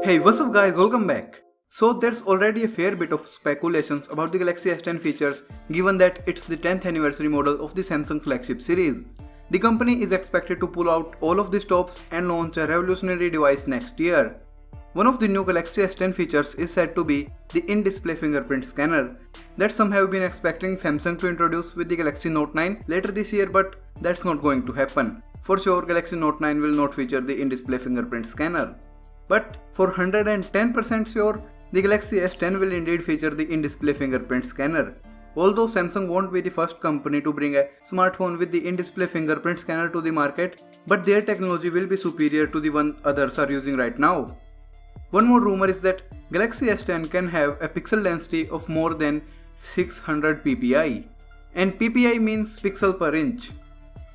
Hey, what's up guys, welcome back. So there's already a fair bit of speculations about the Galaxy S10 features given that it's the 10th anniversary model of the Samsung flagship series. The company is expected to pull out all of the stops and launch a revolutionary device next year. One of the new Galaxy S10 features is said to be the in-display fingerprint scanner that some have been expecting Samsung to introduce with the Galaxy Note 9 later this year, but that's not going to happen. For sure, Galaxy Note 9 will not feature the in-display fingerprint scanner. But for 110% sure, the Galaxy S10 will indeed feature the in-display fingerprint scanner. Although Samsung won't be the first company to bring a smartphone with the in-display fingerprint scanner to the market, but their technology will be superior to the one others are using right now. One more rumor is that Galaxy S10 can have a pixel density of more than 600 PPI. And PPI means pixel per inch.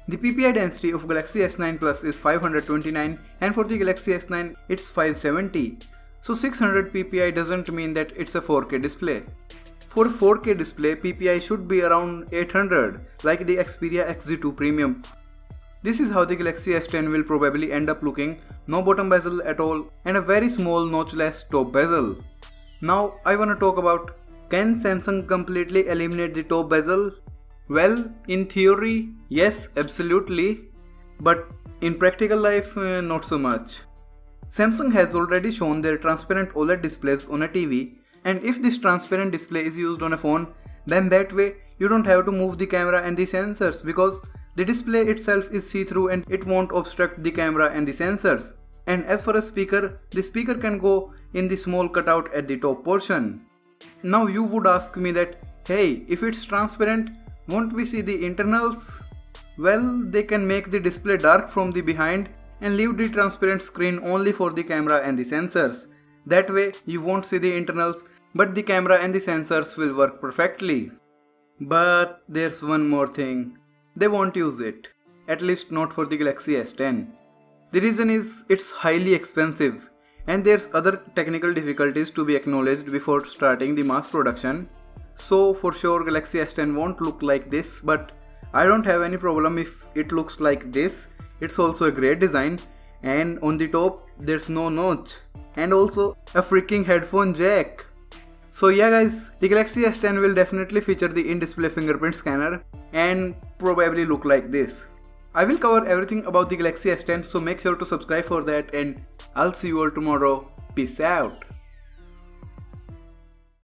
The PPI density of Galaxy S9 Plus is 529 and for the Galaxy S9 it's 570. So 600 PPI doesn't mean that it's a 4K display. For a 4K display, PPI should be around 800 like the Xperia XZ2 Premium. This is how the Galaxy S10 will probably end up looking, no bottom bezel at all and a very small notchless top bezel. Now I wanna talk about, can Samsung completely eliminate the top bezel? Well, in theory, yes, absolutely, but in practical life, not so much. Samsung has already shown their transparent OLED displays on a TV, and if this transparent display is used on a phone, then that way you don't have to move the camera and the sensors because the display itself is see-through and it won't obstruct the camera and the sensors. And as for a speaker, the speaker can go in the small cutout at the top portion. Now you would ask me that, hey, if it's transparent, won't we see the internals? Well, they can make the display dark from the behind and leave the transparent screen only for the camera and the sensors. That way you won't see the internals, but the camera and the sensors will work perfectly. But there's one more thing. They won't use it. At least not for the Galaxy S10. The reason is it's highly expensive and there's other technical difficulties to be acknowledged before starting the mass production. So for sure Galaxy S10 won't look like this, but I don't have any problem if it looks like this. It's also a great design and on the top there's no notch and also a freaking headphone jack. So yeah guys, the Galaxy S10 will definitely feature the in-display fingerprint scanner and probably look like this. I will cover everything about the Galaxy S10, so make sure to subscribe for that and I'll see you all tomorrow. Peace out.